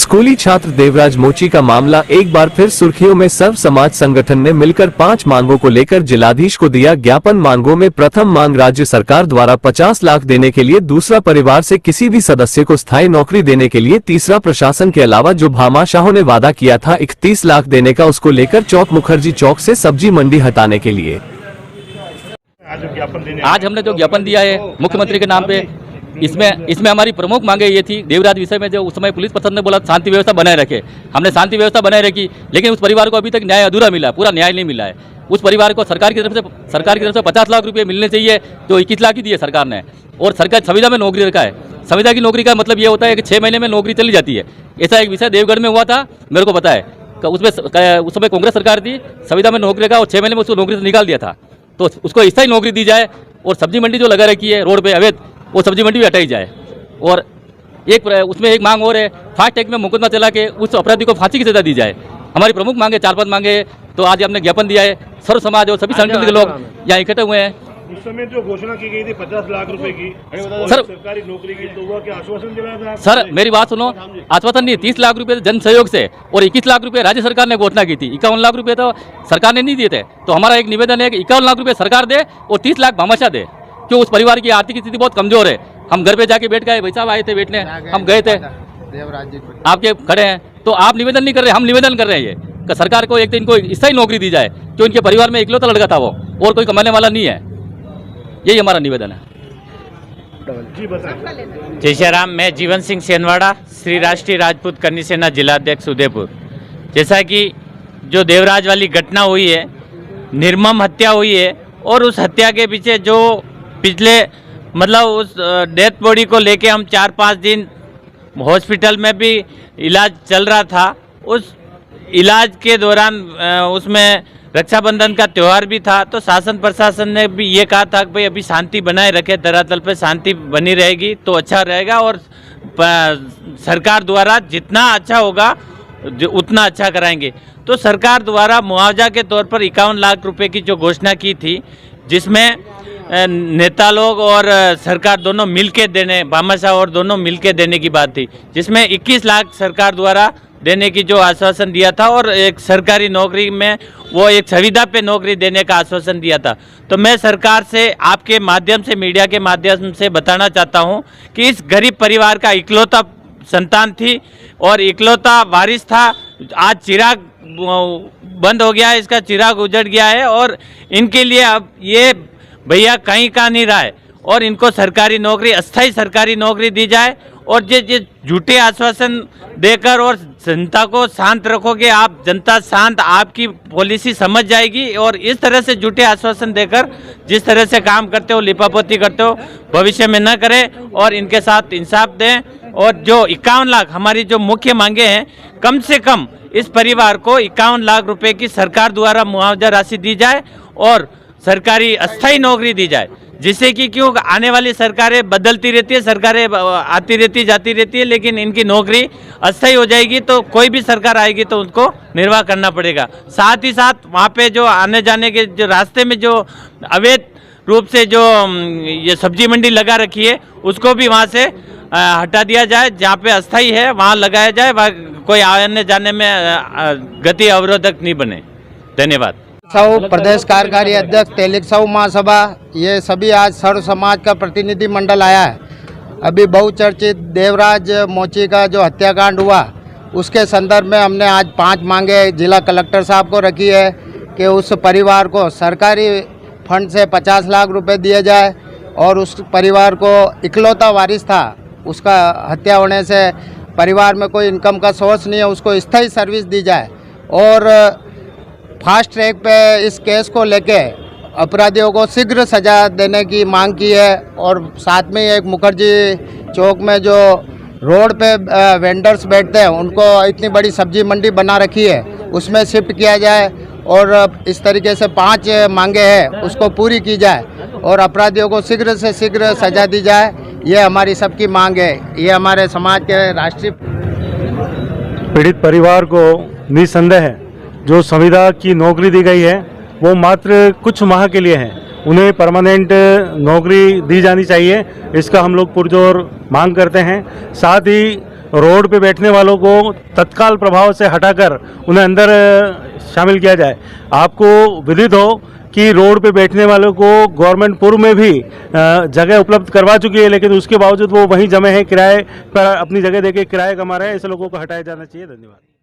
स्कूली छात्र देवराज मोची का मामला एक बार फिर सुर्खियों में। सर्व समाज संगठन ने मिलकर 5 मांगों को लेकर जिलाधीश को दिया ज्ञापन। मांगों में प्रथम मांग राज्य सरकार द्वारा 50 लाख देने के लिए, दूसरा परिवार से किसी भी सदस्य को स्थायी नौकरी देने के लिए, तीसरा प्रशासन के अलावा जो भामाशाहों ने वादा किया था 31 लाख देने का उसको लेकर, चौक मुखर्जी चौक से सब्जी मंडी हटाने के लिए। आज हमने जो ज्ञापन दिया है मुख्यमंत्री के नाम पे, इसमें हमारी प्रमुख मांगे ये थी। देवराज विषय में जो उस समय पुलिस प्रशासन ने बोला शांति व्यवस्था बनाए रखे, हमने शांति व्यवस्था बनाए रखी, लेकिन उस परिवार को अभी तक न्याय अधूरा मिला, पूरा न्याय नहीं मिला है। उस परिवार को सरकार की तरफ से 50 लाख रुपए मिलने चाहिए, जो 21 लाख ही दिए सरकार ने। और सरकार संविदा में नौकरी रखा है। संविदा की नौकरी का मतलब ये होता है कि 6 महीने में नौकरी चली जाती है। ऐसा एक विषय देवगढ़ में हुआ था, मेरे को पता है। उसमें उस समय कांग्रेस सरकार थी, संविदा में नौकरी रखा और 6 महीने में उसको नौकरी से निकाल दिया था। तो उसको स्थायी नौकरी दी जाए और सब्जी मंडी जो लगा रखी है रोड पे अवैध, वो सब्जी मंडी भी हटाई जाए। और उसमें एक मांग और है, फास्ट ट्रैक में मुकदमा चला के उस अपराधी को फांसी की सजा दी जाए। हमारी प्रमुख मांगे 4-5 मांगे। तो आज हमने ज्ञापन दिया है। सर्व समाज और सभी संगठन के लोग यहाँ इकट्ठे हुए हैं। उस समय जो घोषणा की गई थी 50 लाख रुपए की सर, सरकारी नौकरी की, तो वह क्या आश्वासन दिलाया था? सर मेरी बात सुनो, आश्वासन नहीं, 30 लाख रुपए जन सहयोग से और 21 लाख रुपए राज्य सरकार ने घोषणा की थी। 51 लाख रुपए तो सरकार ने नहीं दिए थे। तो हमारा एक निवेदन है कि 51 लाख रुपए सरकार दे और 30 लाख भामाशाह दे, क्यों उस परिवार की आर्थिक स्थिति बहुत कमजोर है। हम घर पे जाके बैठ गए, भाई साहब आए थे बैठने, हम गए थे, आपके खड़े हैं, तो आप निवेदन नहीं कर रहे, हम निवेदन कर रहे हैं ये कि सरकार को एक दिन इनको स्थायी नौकरी दी जाए, क्यों इनके परिवार में इकलौता लड़का था वो, और कोई कमाने वाला नहीं है। यही हमारा निवेदन है। जी बताएं। जय श्री राम। मैं जीवन सिंह सेनवाड़ा, श्री राष्ट्रीय राजपूत करनी सेना जिलाध्यक्ष उदयपुर। जैसा कि जो देवराज वाली घटना हुई है, निर्मम हत्या हुई है, और उस हत्या के पीछे जो पिछले मतलब उस डेथ बॉडी को लेके हम 4-5 दिन हॉस्पिटल में भी इलाज चल रहा था। उस इलाज के दौरान उसमें रक्षाबंधन का त्यौहार भी था, तो शासन प्रशासन ने भी ये कहा था कि भाई अभी शांति बनाए रखे, धरातल पे शांति बनी रहेगी तो अच्छा रहेगा, और सरकार द्वारा जितना अच्छा होगा उतना अच्छा कराएंगे। तो सरकार द्वारा मुआवजा के तौर पर 51 लाख रुपए की जो घोषणा की थी, जिसमें नेता लोग और सरकार दोनों मिलके देने, भामाशाह और दोनों मिलके देने की बात थी, जिसमें 21 लाख सरकार द्वारा देने की जो आश्वासन दिया था, और एक सरकारी नौकरी में वो एक संविदा पे नौकरी देने का आश्वासन दिया था। तो मैं सरकार से आपके माध्यम से, मीडिया के माध्यम से बताना चाहता हूं कि इस गरीब परिवार का इकलौता संतान थी और इकलौता वारिस था। आज चिराग बंद हो गया है, इसका चिराग उजड़ गया है, और इनके लिए अब ये भैया कहीं का नहीं रहा है, और इनको सरकारी नौकरी, अस्थायी सरकारी नौकरी दी जाए। और ये झूठे आश्वासन देकर और जनता को शांत रखोगे आप, जनता शांत, आपकी पॉलिसी समझ जाएगी। और इस तरह से झूठे आश्वासन देकर जिस तरह से काम करते हो, लिपापोती करते हो, भविष्य में न करें और इनके साथ इंसाफ दें। और जो 51 लाख हमारी जो मुख्य मांगे हैं, कम से कम इस परिवार को 51 लाख रुपए की सरकार द्वारा मुआवजा राशि दी जाए और सरकारी अस्थायी नौकरी दी जाए, जिससे कि क्यों आने वाली सरकारें बदलती रहती है, सरकारें आती रहती जाती रहती है, लेकिन इनकी नौकरी अस्थायी हो जाएगी तो कोई भी सरकार आएगी तो उनको निर्वाह करना पड़ेगा। साथ ही साथ वहाँ पे जो आने जाने के जो रास्ते में जो अवैध रूप से जो ये सब्जी मंडी लगा रखी है, उसको भी वहाँ से हटा दिया जाए। जहाँ पे अस्थायी है वहाँ लगाया जाए, कोई आने जाने में गति अवरोधक नहीं बने। धन्यवाद। प्रदेश कार्यकारी अध्यक्ष तेलिक साहू महासभा, ये सभी आज सर्व समाज का प्रतिनिधि मंडल आया है। अभी बहुचर्चित देवराज मोची का जो हत्याकांड हुआ, उसके संदर्भ में हमने आज 5 मांगे जिला कलेक्टर साहब को रखी है कि उस परिवार को सरकारी फंड से 50 लाख रुपए दिए जाए, और उस परिवार को इकलौता वारिस था, उसका हत्या होने से परिवार में कोई इनकम का सोर्स नहीं है, उसको स्थायी सर्विस दी जाए। और फास्ट ट्रैक पे इस केस को लेके अपराधियों को शीघ्र सजा देने की मांग की है। और साथ में एक मुखर्जी चौक में जो रोड पे वेंडर्स बैठते हैं, उनको इतनी बड़ी सब्जी मंडी बना रखी है, उसमें शिफ्ट किया जाए। और इस तरीके से 5 मांगे हैं, उसको पूरी की जाए और अपराधियों को शीघ्र से शीघ्र सजा दी जाए। ये हमारी सबकी मांग है। ये हमारे समाज के राष्ट्रीय पीड़ित परिवार को निसंदेह जो संविदा की नौकरी दी गई है, वो मात्र कुछ माह के लिए है। उन्हें परमानेंट नौकरी दी जानी चाहिए, इसका हम लोग पुरजोर मांग करते हैं। साथ ही रोड पे बैठने वालों को तत्काल प्रभाव से हटाकर उन्हें अंदर शामिल किया जाए। आपको विदित हो कि रोड पे बैठने वालों को गवर्नमेंट पूर्व में भी जगह उपलब्ध करवा चुकी है, लेकिन उसके बावजूद वो वहीं जमे हैं, किराए पर अपनी जगह देके किराए कमा रहे हैं। ऐसे लोगों को हटाया जाना चाहिए। धन्यवाद।